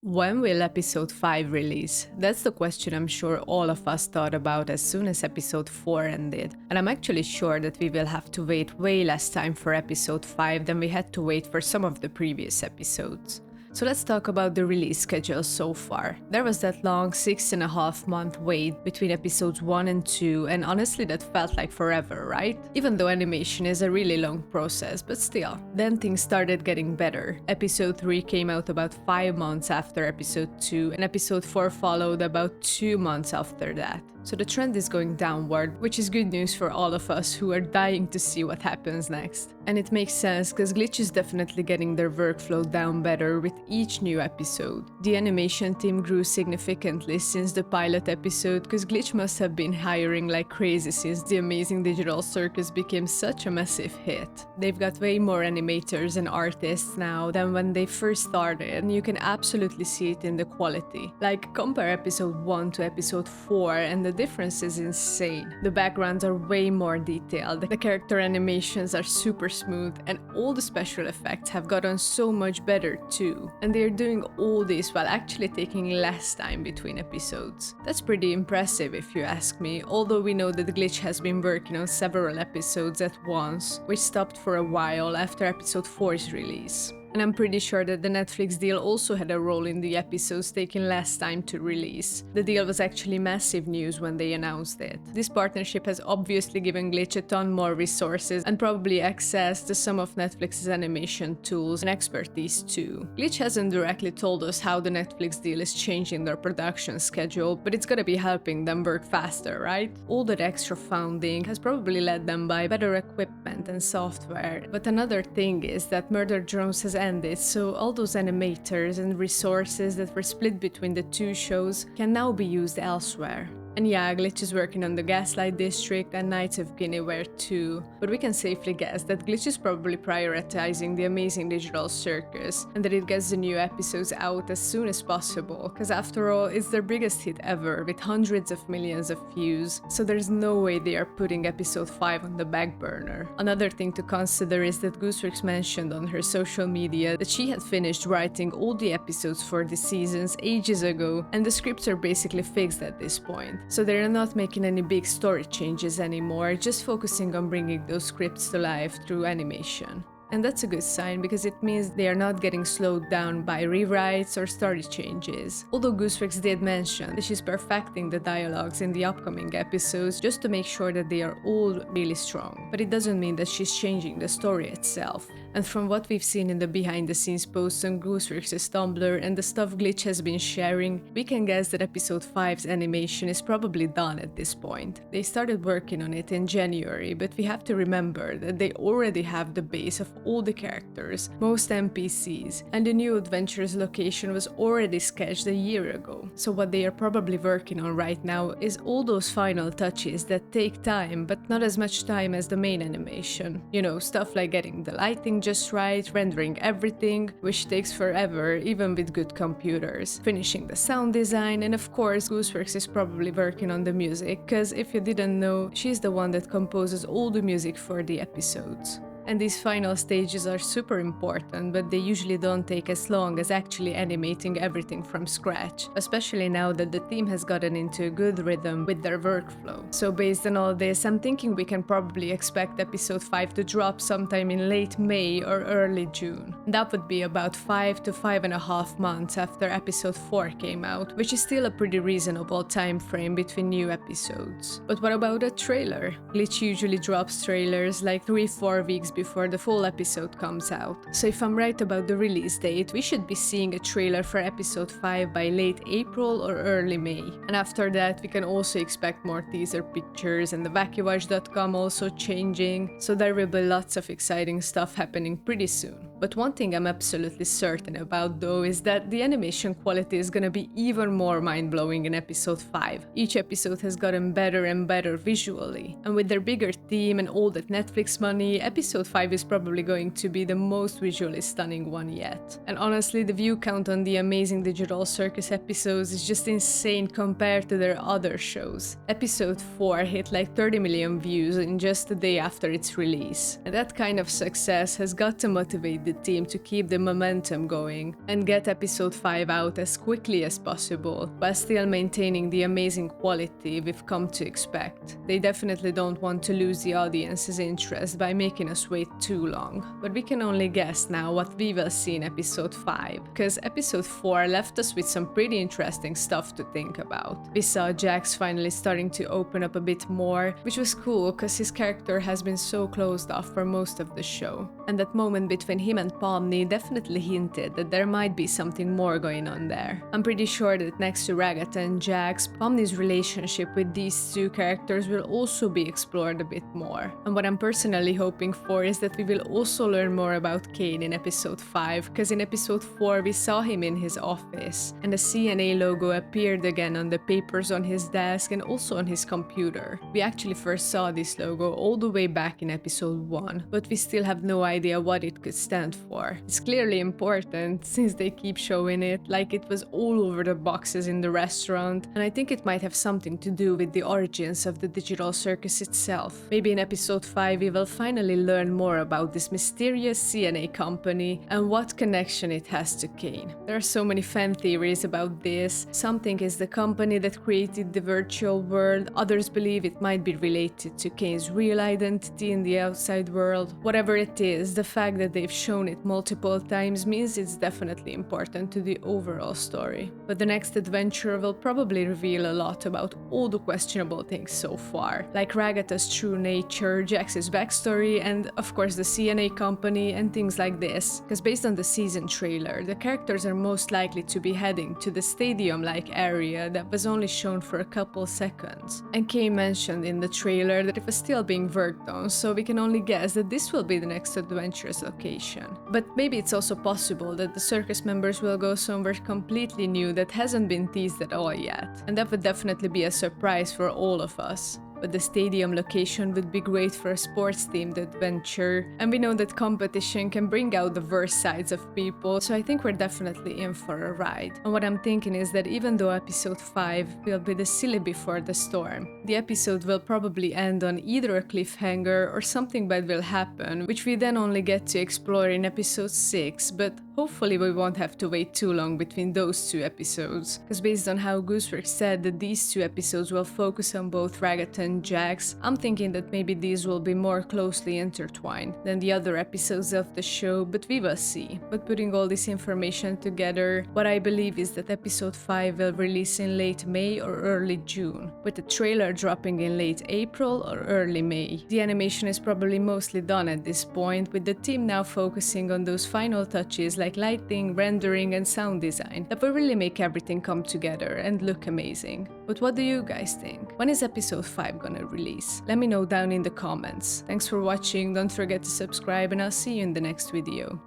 When will episode 5 release? That's the question I'm sure all of us thought about as soon as episode 4 ended. And I'm actually sure that we will have to wait way less time for episode 5 than we had to wait for some of the previous episodes. So let's talk about the release schedule so far. There was that long 6.5-month wait between episodes 1 and 2, and honestly that felt like forever, right? Even though animation is a really long process, but still. Then things started getting better. Episode 3 came out about 5 months after episode 2, and episode 4 followed about 2 months after that. So the trend is going downward, which is good news for all of us who are dying to see what happens next. And it makes sense, because Glitch is definitely getting their workflow down better with each new episode. The animation team grew significantly since the pilot episode, because Glitch must have been hiring like crazy since the amazing digital circus became such a massive hit. They've got way more animators and artists now than when they first started, and you can absolutely see it in the quality. Like, compare episode 1 to episode 4 and the difference is insane. The backgrounds are way more detailed, the character animations are super smooth, and all the special effects have gotten so much better too. And they're doing all this while actually taking less time between episodes. That's pretty impressive if you ask me, although we know that Glitch has been working on several episodes at once, which stopped for a while after episode 4's release. And I'm pretty sure that the Netflix deal also had a role in the episodes taking less time to release. The deal was actually massive news when they announced it. This partnership has obviously given Glitch a ton more resources and probably access to some of Netflix's animation tools and expertise too. Glitch hasn't directly told us how the Netflix deal is changing their production schedule, but it's gotta be helping them work faster, right? All that extra funding has probably led them buy better equipment and software. But another thing is that Murder Drones has ended, so all those animators and resources that were split between the two shows can now be used elsewhere. And yeah, Glitch is working on the Gaslight District and Knights of Guinevere too, but we can safely guess that Glitch is probably prioritizing the amazing digital circus and that it gets the new episodes out as soon as possible, because after all, it's their biggest hit ever with hundreds of millions of views, so there's no way they are putting episode 5 on the back burner. Another thing to consider is that Gooseworks mentioned on her social media that she had finished writing all the episodes for the seasons ages ago, and the scripts are basically fixed at this point. So they're not making any big story changes anymore, just focusing on bringing those scripts to life through animation. And that's a good sign, because it means they are not getting slowed down by rewrites or story changes. Although Gooseworks did mention that she's perfecting the dialogues in the upcoming episodes just to make sure that they are all really strong. But it doesn't mean that she's changing the story itself. And from what we've seen in the behind the scenes posts on Gooseworks' Tumblr and the stuff Glitch has been sharing, we can guess that episode 5's animation is probably done at this point. They started working on it in January, but we have to remember that they already have the base of all the characters, most NPCs, and the new adventure's location was already sketched a year ago. So what they are probably working on right now is all those final touches that take time, but not as much time as the main animation. You know, stuff like getting the lighting just right, rendering everything, which takes forever even with good computers, finishing the sound design, and of course Gooseworks is probably working on the music, because if you didn't know, she's the one that composes all the music for the episodes. And these final stages are super important, but they usually don't take as long as actually animating everything from scratch, especially now that the team has gotten into a good rhythm with their workflow. So based on all this, I'm thinking we can probably expect episode 5 to drop sometime in late May or early June. That would be about 5 to 5.5 months after episode 4 came out, which is still a pretty reasonable time frame between new episodes. But what about a trailer? Glitch usually drops trailers like 3-4 weeks before the full episode comes out. So if I'm right about the release date, we should be seeing a trailer for episode 5 by late April or early May. And after that, we can also expect more teaser pictures and the VacuWatch.com also changing, so there will be lots of exciting stuff happening pretty soon. But one thing I'm absolutely certain about though is that the animation quality is gonna be even more mind-blowing in episode 5. Each episode has gotten better and better visually, and with their bigger team and all that Netflix money, episode 5 is probably going to be the most visually stunning one yet. And honestly, the view count on the amazing digital circus episodes is just insane compared to their other shows. Episode 4 hit like 30 million views in just a day after its release, and that kind of success has got to motivate the team to keep the momentum going and get episode 5 out as quickly as possible, while still maintaining the amazing quality we've come to expect. They definitely don't want to lose the audience's interest by making us wait too long, but we can only guess now what we will see in episode 5, because episode 4 left us with some pretty interesting stuff to think about. We saw Jax finally starting to open up a bit more, which was cool because his character has been so closed off for most of the show. And that moment between him and Pomni definitely hinted that there might be something more going on there. I'm pretty sure that next to Ragatha and Jax, Pomni's relationship with these two characters will also be explored a bit more. And what I'm personally hoping for is that we will also learn more about Kane in episode 5, because in episode 4 we saw him in his office, and the CNA logo appeared again on the papers on his desk and also on his computer. We actually first saw this logo all the way back in episode 1, but we still have no idea what it could stand for. It's clearly important since they keep showing it like it was all over the boxes in the restaurant, and I think it might have something to do with the origins of the digital circus itself. Maybe in episode 5 we will finally learn more about this mysterious CNA company and what connection it has to Kane. There are so many fan theories about this. Some think it's the company that created the virtual world, others believe it might be related to Kane's real identity in the outside world. Whatever it is, the fact that they've shown it multiple times means it's definitely important to the overall story. But the next adventure will probably reveal a lot about all the questionable things so far, like Ragatha's true nature, Jax's backstory, and of course the CNA company and things like this. Because based on the season trailer, the characters are most likely to be heading to the stadium-like area that was only shown for a couple seconds. And Kane mentioned in the trailer that it was still being worked on, so we can only guess that this will be the next adventure's location. But maybe it's also possible that the circus members will go somewhere completely new that hasn't been teased at all yet. And that would definitely be a surprise for all of us. But the stadium location would be great for a sports-themed adventure, and we know that competition can bring out the worst sides of people, so I think we're definitely in for a ride. And what I'm thinking is that even though episode 5 will be the silly before the storm, the episode will probably end on either a cliffhanger or something bad will happen, which we then only get to explore in episode 6, but hopefully we won't have to wait too long between those two episodes, because based on how Gooseworks said that these two episodes will focus on both Ragatha and Jax, I'm thinking that maybe these will be more closely intertwined than the other episodes of the show, but we will see. But putting all this information together, what I believe is that episode 5 will release in late May or early June, with the trailer dropping in late April or early May. The animation is probably mostly done at this point, with the team now focusing on those final touches like lighting, rendering and sound design that will really make everything come together and look amazing. But what do you guys think? When is episode 5 gonna release? Let me know down in the comments. Thanks for watching, don't forget to subscribe, and I'll see you in the next video.